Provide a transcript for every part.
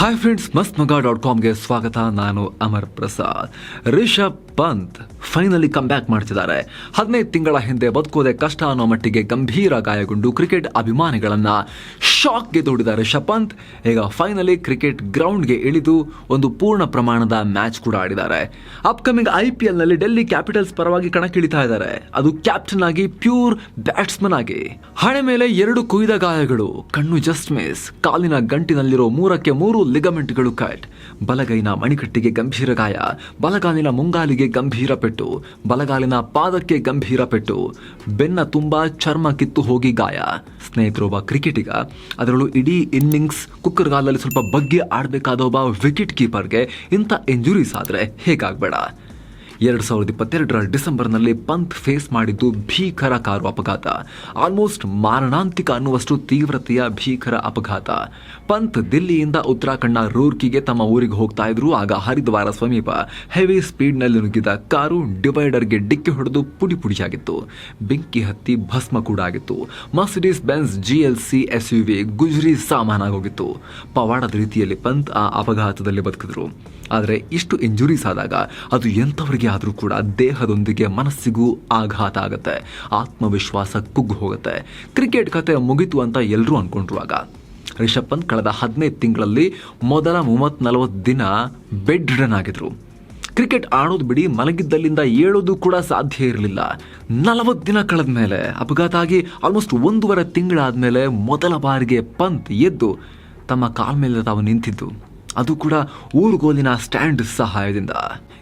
Hi friends, mastmaga.comಗೆ ಸ್ವಾಗತ. ನಾನು Amar Prasad. Rishabh Pant finally come back ಮಾಡ್ತಿದ್ದಾರೆ. 15 ತಿಂಗಳ ಹಿಂದೆ ಬದುಕೋದೆ ಕಷ್ಟ ಅನ್ನೋ ಮಟ್ಟಿಗೆ ಗಂಭೀರ ಗಾಯಗೊಂಡು ಕ್ರಿಕೆಟ್ ಅಭಿಮಾನಿಗಳನ್ನ ಶಾಕ್ಗೆ ದೂಡಿದ ರಿಷಬ್ ಪಂತ್ ಈಗ ಫೈನಲಿ ಕ್ರಿಕೆಟ್ ಗ್ರೌಂಡ್ಗೆ ಇಳಿದು ಒಂದು ಪೂರ್ಣ ಪ್ರಮಾಣದ ಮ್ಯಾಚ್ ಕೂಡ ಆಡಿದ್ದಾರೆ. ಅಪ್ಕಮಿಂಗ್ IPL ನಲ್ಲಿ ಡೆಲ್ಲಿ ಕ್ಯಾಪಿಟಲ್ಸ್ ಪರವಾಗಿ ಕಣಕ್ಕಿಳಿತಾ ಇದ್ದಾರೆ. ಅದು ಕ್ಯಾಪ್ಟನ್ ಆಗಿ, ಪ್ಯೂರ್ ಬ್ಯಾಟ್ಸ್ಮನ್ ಆಗಿ. ಹಣೆ ಮೇಲೆ 2 ಕುಯ್ದ ಗಾಯಗಳು, ಕಣ್ಣು ಜಸ್ಟ್ ಮಿಸ್, ಕಾಲಿನ ಗಂಟಿನಲ್ಲಿರೋ 3ಕ್ಕೆ 3 ಲಿಗಮೆಂಟ್ಗಳು ಕಟ್, ಬಲಗೈನ ಮಣಿಕಟ್ಟಿಗೆ ಗಂಭೀರ ಗಾಯ, ಬಲಗಾಲಿನ ಮುಂಗಾಲಿಗೆ ಗಂಭೀರ ಪೆಟ್ಟು, ಬಲಗಾಲಿನ ಪಾದಕ್ಕೆ ಗಂಭೀರ ಪೆಟ್ಟು, ಬೆನ್ನ ತುಂಬಾ ಚರ್ಮ ಕಿತ್ತು ಹೋಗಿ ಗಾಯ. ಸ್ನೇಹಿತರೊಬ್ಬ ಕ್ರಿಕೆಟಿಗ, ಅದರಲ್ಲೂ ಇಡೀ ಇನ್ನಿಂಗ್ಸ್ ಕುಕ್ಕರ್ಗಾಲಲ್ಲಿ ಸ್ವಲ್ಪ ಬಗ್ಗೆ ಆಡಬೇಕಾದ ಒಬ್ಬ ವಿಕೆಟ್ ಕೀಪರ್ಗೆ ಇಂಥ ಇಂಜುರೀಸ್ ಆದರೆ ಹೇಗಾಗಬೇಡ. 2022ರ ಡಿಸೆಂಬರ್ನಲ್ಲಿ ಪಂತ್ ಫೇಸ್ ಮಾಡಿದ್ದು ಭೀಕರ ಕಾರು ಅಪಘಾತ. ಆಲ್ಮೋಸ್ಟ್ ಮಾರಣಾಂತಿಕ ಅನ್ನುವಷ್ಟು ತೀವ್ರತೆಯ ಭೀಕರ ಅಪಘಾತ. ಪಂತ್ ದಿಲ್ಲಿಯಿಂದ ಉತ್ತರಾಖಂಡ್ನ ರೂರ್ಕಿಗೆ ತಮ್ಮ ಊರಿಗೆ ಹೋಗ್ತಾ ಇದ್ರು. ಆಗ ಹರಿದ್ವಾರ ಸಮೀಪ ಹೆವಿ ಸ್ಪೀಡ್ನಲ್ಲಿ ನುಗ್ಗಿದ ಕಾರು ಡಿವೈಡರ್ಗೆ ಡಿಕ್ಕಿ ಹೊಡೆದು ಪುಡಿ ಪುಡಿಯಾಗಿತ್ತು. ಬೆಂಕಿ ಹತ್ತಿ ಭಸ್ಮ ಕೂಡ ಆಗಿತ್ತು. ಮರ್ಸಿಡೀಸ್ ಬೆನ್ಸ್ GLC SUV ಗುಜರಿ ಸಾಮಾನಾಗೋಗಿತ್ತು. ಪವಾಡದ ರೀತಿಯಲ್ಲಿ ಪಂತ್ ಆ ಅಪಘಾತದಲ್ಲಿ ಬದುಕಿದ್ರು. ಆದರೆ ಇಷ್ಟು ಇಂಜುರೀಸ್ ಆದಾಗ ಅದು ಎಂಥವರಿಗೆ ಆದರೂ ಕೂಡ ದೇಹದೊಂದಿಗೆ ಮನಸ್ಸಿಗೂ ಆಘಾತ ಆಗುತ್ತೆ, ಆತ್ಮವಿಶ್ವಾಸ ಕುಗ್ಗು ಹೋಗುತ್ತೆ. ಕ್ರಿಕೆಟ್ ಕತೆ ಮುಗಿತು ಅಂತ ಎಲ್ಲರೂ ಅನ್ಕೊಂಡ್ರುವಾಗ ರಿಷಬ್ ಪಂತ್ ಕಳೆದ 15 ತಿಂಗಳಲ್ಲಿ ಮೊದಲ 30-40 ದಿನ ಬೆಡ್ ರಿಡನ್ ಆಗಿದ್ರು. ಕ್ರಿಕೆಟ್ ಆಡೋದು ಬಿಡಿ, ಮಲಗಿದ್ದಲ್ಲಿಂದ ಏಳೋದು ಕೂಡ ಸಾಧ್ಯ ಇರಲಿಲ್ಲ. 40 ದಿನ ಕಳೆದ ಮೇಲೆ ಅಪಘಾತ ಆಗಿ ಆಲ್ಮೋಸ್ಟ್ 1.5 ತಿಂಗಳಾದ್ಮೇಲೆ ಮೊದಲ ಬಾರಿಗೆ ಪಂತ್ ಎದ್ದು ತಮ್ಮ ಕಾಲ ಮೇಲೆ ತಾವು ನಿಂತಿದ್ದು, ಅದು ಕೂಡ ಊರುಗೋಲಿನ ಸ್ಟ್ಯಾಂಡ್ ಸಹಾಯದಿಂದ.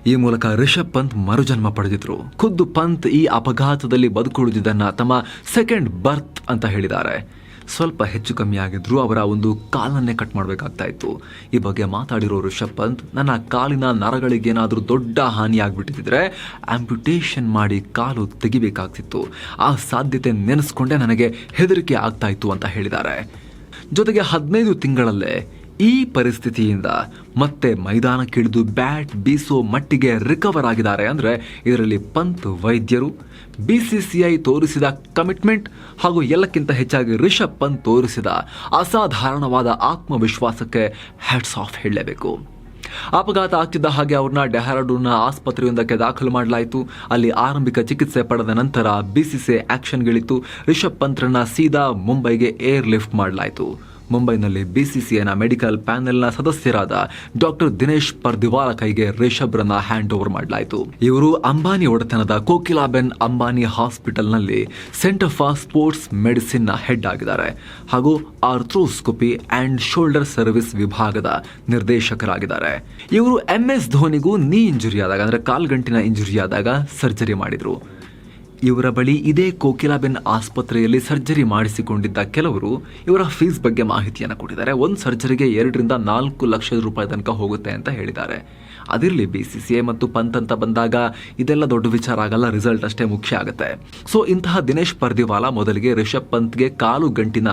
ಈ ಮೂಲಕ ರಿಷಬ್ ಪಂತ್ ಮರುಜನ್ಮ ಪಡೆದಿದ್ರು. ಖುದ್ದು ಪಂತ್ ಈ ಅಪಘಾತದಲ್ಲಿ ಬದುಕುಳಿದಿದ್ದನ್ನ ತಮ್ಮ ಸೆಕೆಂಡ್ ಬರ್ತ್ ಅಂತ ಹೇಳಿದ್ದಾರೆ. ಸ್ವಲ್ಪ ಹೆಚ್ಚು ಕಮ್ಮಿ ಆಗಿದ್ರು ಅವರ ಒಂದು ಕಾಲನ್ನೇ ಕಟ್ ಮಾಡಬೇಕಾಗ್ತಾ ಇತ್ತು. ಈ ಬಗ್ಗೆ ಮಾತಾಡಿರೋ ರಿಷಬ್ ಪಂತ್, ನನ್ನ ಕಾಲಿನ ನರಗಳಿಗೇನಾದರೂ ದೊಡ್ಡ ಹಾನಿ ಆಗ್ಬಿಟ್ಟಿದ್ರೆ ಆಂಪ್ಯುಟೇಷನ್ ಮಾಡಿ ಕಾಲು ತೆಗಿಬೇಕಾಗ್ತಿತ್ತು. ಆ ಸಾಧ್ಯತೆ ನೆನೆಸ್ಕೊಂಡೇ ನನಗೆ ಹೆದರಿಕೆ ಆಗ್ತಾ ಇತ್ತು ಅಂತ ಹೇಳಿದ್ದಾರೆ. ಜೊತೆಗೆ 15 ತಿಂಗಳಲ್ಲೇ ಈ ಪರಿಸ್ಥಿತಿಯಿಂದ ಮತ್ತೆ ಮೈದಾನಕ್ಕಿಳಿದು ಬ್ಯಾಟ್ ಬೀಸೋ ಮಟ್ಟಿಗೆ ರಿಕವರ್ ಆಗಿದ್ದಾರೆ. ಅಂದರೆ ಇದರಲ್ಲಿ ಪಂತ್, ವೈದ್ಯರು, BCCI ತೋರಿಸಿದ ಕಮಿಟ್ಮೆಂಟ್ ಹಾಗೂ ಎಲ್ಲಕ್ಕಿಂತ ಹೆಚ್ಚಾಗಿ ರಿಷಬ್ ಪಂತ್ ತೋರಿಸಿದ ಅಸಾಧಾರಣವಾದ ಆತ್ಮವಿಶ್ವಾಸಕ್ಕೆ ಹ್ಯಾಟ್ಸ್ ಆಫ್ ಹೇಳಲೇಬೇಕು. ಅಪಘಾತ ಆಗ್ತಿದ್ದ ಹಾಗೆ ಅವ್ರನ್ನ ಡೆಹ್ರಾಡೂನ್ನ ಆಸ್ಪತ್ರೆಯೊಂದಕ್ಕೆ ದಾಖಲು ಮಾಡಲಾಯಿತು. ಅಲ್ಲಿ ಆರಂಭಿಕ ಚಿಕಿತ್ಸೆ ಪಡೆದ ನಂತರ BCCI ಆಕ್ಷನ್ಗಿಳಿತು. ರಿಷಬ್ ಪಂತ್ರನ್ನ ಸೀದಾ ಮುಂಬೈಗೆ ಏರ್ ಲಿಫ್ಟ್ ಮಾಡಲಾಯಿತು. ಮುಂಬೈನಲ್ಲಿ BCCIನ ಮೆಡಿಕಲ್ ಪ್ಯಾನೆಲ್ನ ಸದಸ್ಯರಾದ ಡಾಕ್ಟರ್ ದಿನೇಶ್ ಪರ್ದಿವಾಲ ಕೈಗೆ ರಿಷಬ್ರನ್ನ ಹ್ಯಾಂಡ್ ಓವರ್ ಮಾಡಲಾಯಿತು. ಇವರು ಅಂಬಾನಿ ಒಡೆತನದ ಕೋಕಿಲಾಬೆನ್ ಅಂಬಾನಿ ಹಾಸ್ಪಿಟಲ್ನಲ್ಲಿ ಸೆಂಟರ್ ಫಾರ್ ಸ್ಪೋರ್ಟ್ಸ್ ಮೆಡಿಸಿನ್ನ ಹೆಡ್ ಆಗಿದ್ದಾರೆ ಹಾಗೂ ಆರ್ಥ್ರೋಸ್ಕೋಪಿ ಅಂಡ್ ಶೋಲ್ಡರ್ ಸರ್ವಿಸ್ ವಿಭಾಗದ ನಿರ್ದೇಶಕರಾಗಿದ್ದಾರೆ. ಇವರು MS ಧೋನಿಗೂ ನೀ ಇಂಜುರಿ ಆದಾಗ, ಅಂದರೆ ಕಾಲ್ಗಂಟಿನ ಇಂಜುರಿ ಆದಾಗ ಸರ್ಜರಿ ಮಾಡಿದ್ರು. ಇವರ ಬಳಿ ಇದೇ ಕೋಕಿಲಾಬೆನ್ ಆಸ್ಪತ್ರೆಯಲ್ಲಿ ಸರ್ಜರಿ ಮಾಡಿಸಿಕೊಂಡಿದ್ದ ಕೆಲವರು ಇವರ ಫೀಸ್ ಬಗ್ಗೆ ಮಾಹಿತಿಯನ್ನು ಕೊಟ್ಟಿದ್ದಾರೆ. ಒಂದು ಸರ್ಜರಿಗೆ 2 ರಿಂದ 4 ಲಕ್ಷ ರೂಪಾಯಿ ತನಕ ಹೋಗುತ್ತೆ ಅಂತ ಹೇಳಿದ್ದಾರೆ. ಅದಿರಲಿ, BCCI ಮತ್ತು ಪಂತ್ ಅಂತ ಬಂದಾಗ ಇದೆಲ್ಲ ದೊಡ್ಡ ವಿಚಾರ ಆಗಲ್ಲ, ರಿಸಲ್ಟ್ ಅಷ್ಟೇ ಮುಖ್ಯ ಆಗುತ್ತೆ. ಸೊ ಇಂತಹ ದಿನೇಶ್ ಪರ್ದಿವಾಲ ಮೊದಲಿಗೆ ರಿಷಬ್ ಪಂತ್ಗೆ ಕಾಲು ಗಂಟಿನ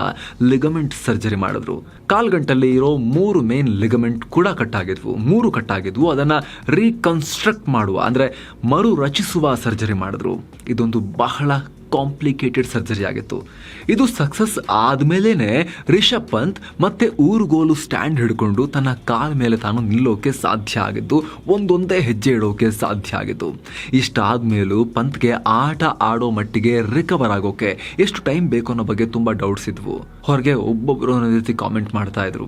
ಲಿಗಮೆಂಟ್ ಸರ್ಜರಿ ಮಾಡಿದ್ರು. ಕಾಲ್ಗಂಟಲ್ಲಿ ಇರೋ 3 ಮೇನ್ ಲಿಗಮೆಂಟ್ ಕೂಡ ಕಟ್ಟಾಗಿದ್ವು. 3 ಕಟ್ಟಾಗಿದ್ವು. ಅದನ್ನ ರೀಕನ್ಸ್ಟ್ರಕ್ಟ್ ಮಾಡುವ, ಅಂದ್ರೆ ಮರು ರಚಿಸುವ ಸರ್ಜರಿ ಮಾಡಿದ್ರು. ಇದೊಂದು ಬಹಳ ಕಾಂಪ್ಲಿಕೇಟೆಡ್ ಸರ್ಜರಿ ಆಗಿತ್ತು. ಇದು ಸಕ್ಸಸ್ ಆದ್ಮೇಲೆನೆ ರಿಷಬ್ ಪಂತ್ ಮತ್ತೆ ಊರುಗೋಲು ಸ್ಟ್ಯಾಂಡ್ ಹಿಡ್ಕೊಂಡು ತನ್ನ ಕಾಲ ಮೇಲೆ ತಾನು ನಿಲ್ಲೋಕೆ ಸಾಧ್ಯ ಆಗಿದ್ದು, ಒಂದೊಂದೇ ಹೆಜ್ಜೆ ಇಡೋಕೆ ಸಾಧ್ಯ ಆಗಿದ್ದು. ಇಷ್ಟಾದ್ಮೇಲೂ ಪಂತ್ಗೆ ಆಟ ಆಡೋ ಮಟ್ಟಿಗೆ ರಿಕವರ್ ಆಗೋಕೆ ಎಷ್ಟು ಟೈಮ್ ಬೇಕು ಅನ್ನೋ ಬಗ್ಗೆ ತುಂಬಾ ಡೌಟ್ಸ್ ಇದ್ವು. ಹೊರಗೆ ಒಬ್ಬೊಬ್ಬರು ಅನ್ನೋ ರೀತಿ ಕಾಮೆಂಟ್ ಮಾಡ್ತಾ ಇದ್ರು.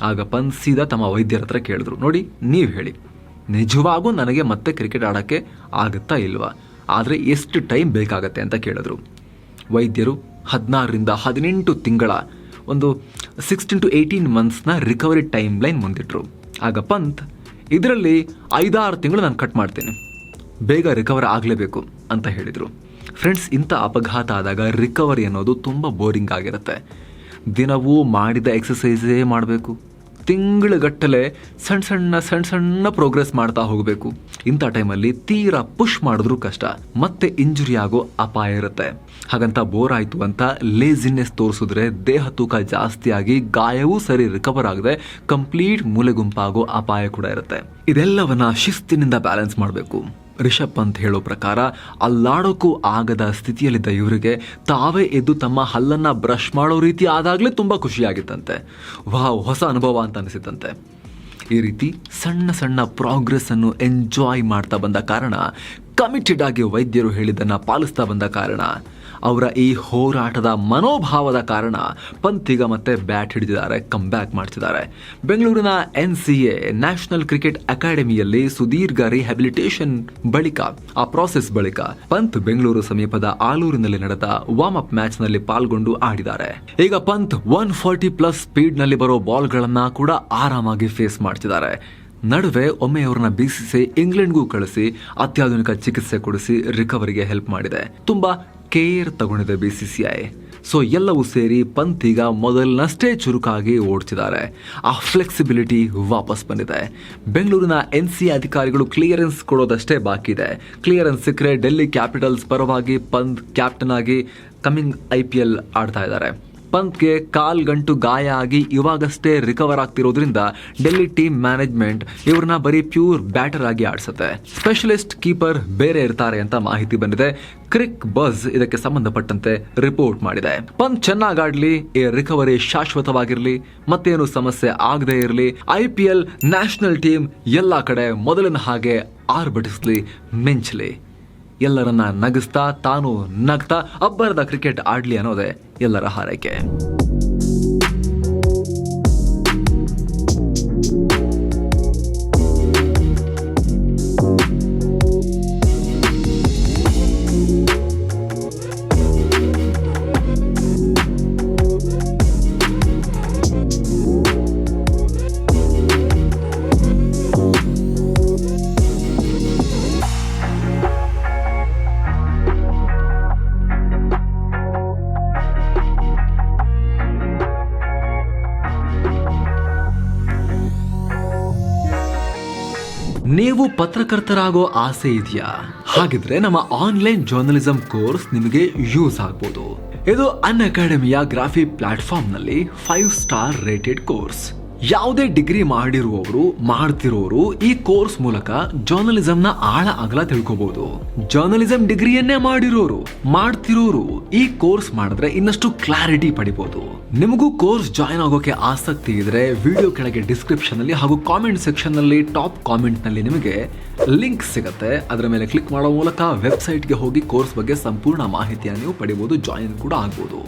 ಆಗ ಪಂತ್ ಸೀದಾ ತಮ್ಮ ವೈದ್ಯರ ಹತ್ರ ಕೇಳಿದ್ರು, ನೋಡಿ ನೀವು ಹೇಳಿ, ನಿಜವಾಗೂ ನನಗೆ ಮತ್ತೆ ಕ್ರಿಕೆಟ್ ಆಡೋಕ್ಕೆ ಆಗುತ್ತಾ ಇಲ್ವಾ, ಆದರೆ ಎಷ್ಟು ಟೈಮ್ ಬೇಕಾಗತ್ತೆ ಅಂತ ಕೇಳಿದ್ರು. ವೈದ್ಯರು 16 ರಿಂದ 18 ತಿಂಗಳ ಒಂದು 16 to 18 ಮಂತ್ಸ್ನ ರಿಕವರಿ ಟೈಮ್ ಲೈನ್ ಮುಂದಿಟ್ರು. ಆಗ ಪಂತ್, ಇದರಲ್ಲಿ 5-6 ತಿಂಗಳು ನಾನು ಕಟ್ ಮಾಡ್ತೀನಿ, ಬೇಗ ರಿಕವರ್ ಆಗಲೇಬೇಕು ಅಂತ ಹೇಳಿದರು. ಫ್ರೆಂಡ್ಸ್, ಇಂಥ ಅಪಘಾತ ಆದಾಗ ರಿಕವರಿ ಅನ್ನೋದು ತುಂಬ ಬೋರಿಂಗ್ ಆಗಿರುತ್ತೆ. ದಿನವೂ ಮಾಡಿದ ಎಕ್ಸಸೈಸೇ ಮಾಡಬೇಕು, ತಿಂಗಳುಗಟ್ಟಲೆ ಸಣ್ಣ ಸಣ್ಣ ಪ್ರೋಗ್ರೆಸ್ ಮಾಡ್ತಾ ಹೋಗಬೇಕು. ಇಂಥ ಟೈಮಲ್ಲಿ ತೀರಾ ಪುಷ್ ಮಾಡಿದ್ರೂ ಕಷ್ಟ, ಮತ್ತೆ ಇಂಜುರಿ ಆಗೋ ಅಪಾಯ ಇರುತ್ತೆ. ಹಾಗಂತ ಬೋರ್ ಆಯಿತು ಅಂತ ಲೇಜಿನೆಸ್ ತೋರಿಸಿದ್ರೆ ದೇಹ ತೂಕ ಜಾಸ್ತಿ ಆಗಿ ಗಾಯವೂ ಸರಿ ರಿಕವರ್ ಆಗದೆ ಕಂಪ್ಲೀಟ್ ಮೂಲೆಗುಂಪಾಗೋ ಅಪಾಯ ಕೂಡ ಇರುತ್ತೆ. ಇದೆಲ್ಲವನ್ನ ಶಿಸ್ತಿನಿಂದ ಬ್ಯಾಲೆನ್ಸ್ ಮಾಡಬೇಕು. ರಿಷಬ್ ಪಂತ್ ಹೇಳೋ ಪ್ರಕಾರ ಅಲ್ಲಾಡೋಕ್ಕೂ ಆಗದ ಸ್ಥಿತಿಯಲ್ಲಿದ್ದ ಇವರಿಗೆ ತಾವೇ ಎದ್ದು ತಮ್ಮ ಹಲ್ಲನ್ನ ಬ್ರಷ್ ಮಾಡೋ ರೀತಿ ಆದಾಗಲೇ ತುಂಬ ಖುಷಿಯಾಗಿತ್ತಂತೆ. ವಾವ್, ಹೊಸ ಅನುಭವ ಅಂತ ಅನಿಸಿತ್ತಂತೆ. ಈ ರೀತಿ ಸಣ್ಣ ಸಣ್ಣ ಪ್ರೋಗ್ರೆಸ್ ಅನ್ನು ಎಂಜಾಯ್ ಮಾಡ್ತಾ ಬಂದ ಕಾರಣ, ಕಮಿಟೆಡ್ ಆಗಿ ವೈದ್ಯರು ಹೇಳಿದ್ದನ್ನ ಪಾಲಿಸ್ತಾ ಬಂದ ಕಾರಣ, ಅವರ ಈ ಹೋರಾಟದ ಮನೋಭಾವದ ಕಾರಣ ಪಂತ್ ಈಗ ಮತ್ತೆ ಬ್ಯಾಟ್ ಹಿಡಿದಿದ್ದಾರೆ, ಕಮ್ ಬ್ಯಾಕ್ ಮಾಡ್ತಿದ್ದಾರೆ. ಬೆಂಗಳೂರಿನ NCA ನ್ಯಾಷನಲ್ ಕ್ರಿಕೆಟ್ ಅಕಾಡೆಮಿಯಲ್ಲಿ ಸುದೀರ್ಘ ರಿಹ್ಯಾಬಿಲಿಟೇಷನ್ ಬಳಿಕ, ಆ ಪ್ರಾಸೆಸ್ ಬಳಿಕ ಪಂತ್ ಬೆಂಗಳೂರು ಸಮೀಪದ ಆಲೂರಿನಲ್ಲಿ ನಡೆದ ವಾರ್ಮ್ ಅಪ್ ಮ್ಯಾಚ್ ನಲ್ಲಿ ಪಾಲ್ಗೊಂಡು ಆಡಿದ್ದಾರೆ. ಈಗ ಪಂತ್ 140+ ಸ್ಪೀಡ್ ನಲ್ಲಿ ಬರೋ ಬಾಲ್ ಗಳನ್ನ ಕೂಡ ಆರಾಮಾಗಿ ಫೇಸ್ ಮಾಡ್ತಿದ್ದಾರೆ. ನಡುವೆ ಒಮ್ಮೆ ಅವ್ರನ್ನ BCCI ಇಂಗ್ಲೆಂಡ್ಗೂ ಕಳಿಸಿ ಅತ್ಯಾಧುನಿಕ ಚಿಕಿತ್ಸೆ ಕೊಡಿಸಿ ರಿಕವರಿಗೆ ಹೆಲ್ಪ್ ಮಾಡಿದೆ. ತುಂಬಾ ಕೇರ್ ತಗೊಂಡಿದೆ BCCI. ಸೊ ಎಲ್ಲವೂ ಸೇರಿ ಪಂತ್ ಈಗ ಮೊದಲಿನಷ್ಟೇ ಚುರುಕಾಗಿ ಓಡ್ತಿದ್ದಾರೆ. ಆ ಫ್ಲೆಕ್ಸಿಬಿಲಿಟಿ ವಾಪಸ್ ಬಂದಿದೆ. ಬೆಂಗಳೂರಿನ NCA ಅಧಿಕಾರಿಗಳು ಕ್ಲಿಯರೆನ್ಸ್ ಕೊಡೋದಷ್ಟೇ ಬಾಕಿ ಇದೆ. ಕ್ಲಿಯರೆನ್ಸ್ ಸಿಕ್ಕರೆ ಡೆಲ್ಲಿ ಕ್ಯಾಪಿಟಲ್ಸ್ ಪರವಾಗಿ ಪಂತ್ ಕ್ಯಾಪ್ಟನ್ ಆಗಿ ಕಮಿಂಗ್ IPL ಆಡ್ತಾ ಇದ್ದಾರೆ. ಪಂತ್ಗೆ ಕಾಲ್ಗಂಟು ಗಾಯ ಆಗಿ ಇವಾಗಷ್ಟೇ ರಿಕವರ್ ಆಗ್ತಿರೋದ್ರಿಂದ ಡೆಲ್ಲಿ ಟೀಮ್ ಮ್ಯಾನೇಜ್ಮೆಂಟ್ ಇವ್ರನ್ನ ಬರೀ ಪ್ಯೂರ್ ಬ್ಯಾಟರ್ ಆಗಿ ಆಡ್ಸುತ್ತೆ. ಸ್ಪೆಷಲಿಸ್ಟ್ ಕೀಪರ್ ಬೇರೆ ಇರ್ತಾರೆ ಅಂತ ಮಾಹಿತಿ ಬಂದಿದೆ. ಕ್ರಿಕ್ ಬಜ್ ಇದಕ್ಕೆ ಸಂಬಂಧಪಟ್ಟಂತೆ ರಿಪೋರ್ಟ್ ಮಾಡಿದೆ. ಪಂತ್ ಚೆನ್ನಾಗಾಡ್ಲಿ, ಈ ರಿಕವರಿ ಶಾಶ್ವತವಾಗಿರ್ಲಿ, ಮತ್ತೇನು ಸಮಸ್ಯೆ ಆಗದೆ ಇರಲಿ, IPL ನ್ಯಾಷನಲ್ ಟೀಮ್ ಎಲ್ಲಾ ಕಡೆ ಮೊದಲಿನ ಹಾಗೆ ಆರ್ಭಟಿಸ್ಲಿ, ಮಿಂಚಲಿ, ಎಲ್ಲರನ್ನ ನಗಿಸ್ತಾ ತಾನು ನಗ್ತಾ ಅಬ್ಬರದ ಕ್ರಿಕೆಟ್ ಆಡ್ಲಿ ಅನ್ನೋದೇ ಎಲ್ಲರ ಹಾರೈಕೆ. ನೀವು ಪತ್ರಕರ್ತರಾಗೋ ಆಸೆ ಇದೆಯಾ? ಹಾಗಿದ್ರೆ ನಮ್ಮ ಆನ್ಲೈನ್ ಜರ್ನಲಿಸಂ ಕೋರ್ಸ್ ನಿಮಗೆ ಯೂಸ್ ಆಗ್ಬೋದು. ಇದು ಅನ್ ಅಕಾಡೆಮಿಯ ಗ್ರಾಫಿ ಪ್ಲಾಟ್ಫಾರ್ಮ್ ನಲ್ಲಿ 5 ಸ್ಟಾರ್ ರೇಟೆಡ್ ಕೋರ್ಸ್. ಯಾವುದೇ ಡಿಗ್ರಿ ಮಾಡಿರುವವರು, ಮಾಡ್ತಿರೋರು ಈ ಕೋರ್ಸ್ ಮೂಲಕ ಜರ್ನಲಿಸಂನ ಆಳ ಅಗಲ ತಿಳ್ಕೋಬಹುದು. ಜರ್ನಲಿಸಂ ಡಿಗ್ರಿಯನ್ನೇ ಮಾಡಿರೋರು, ಮಾಡ್ತಿರೋರು ಈ ಕೋರ್ಸ್ ಮಾಡಿದ್ರೆ ಇನ್ನಷ್ಟು ಕ್ಲಾರಿಟಿ ಪಡಿಬಹುದು. ನಿಮಗೂ ಕೋರ್ಸ್ ಜಾಯ್ನ್ ಆಗೋಕೆ ಆಸಕ್ತಿ ಇದ್ರೆ ವಿಡಿಯೋ ಕೆಳಗೆ ಡಿಸ್ಕ್ರಿಪ್ಷನ್ ಅಲ್ಲಿ ಹಾಗೂ ಕಾಮೆಂಟ್ ಸೆಕ್ಷನ್ ನಲ್ಲಿ ಟಾಪ್ ಕಾಮೆಂಟ್ ನಲ್ಲಿ ನಿಮಗೆ ಲಿಂಕ್ ಸಿಗುತ್ತೆ. ಅದರ ಮೇಲೆ ಕ್ಲಿಕ್ ಮಾಡೋ ಮೂಲಕ ವೆಬ್ಸೈಟ್ಗೆ ಹೋಗಿ ಕೋರ್ಸ್ ಬಗ್ಗೆ ಸಂಪೂರ್ಣ ಮಾಹಿತಿಯನ್ನು ನೀವು ಪಡಿಬಹುದು, ಜಾಯಿನ್ ಕೂಡ ಆಗ್ಬೋದು.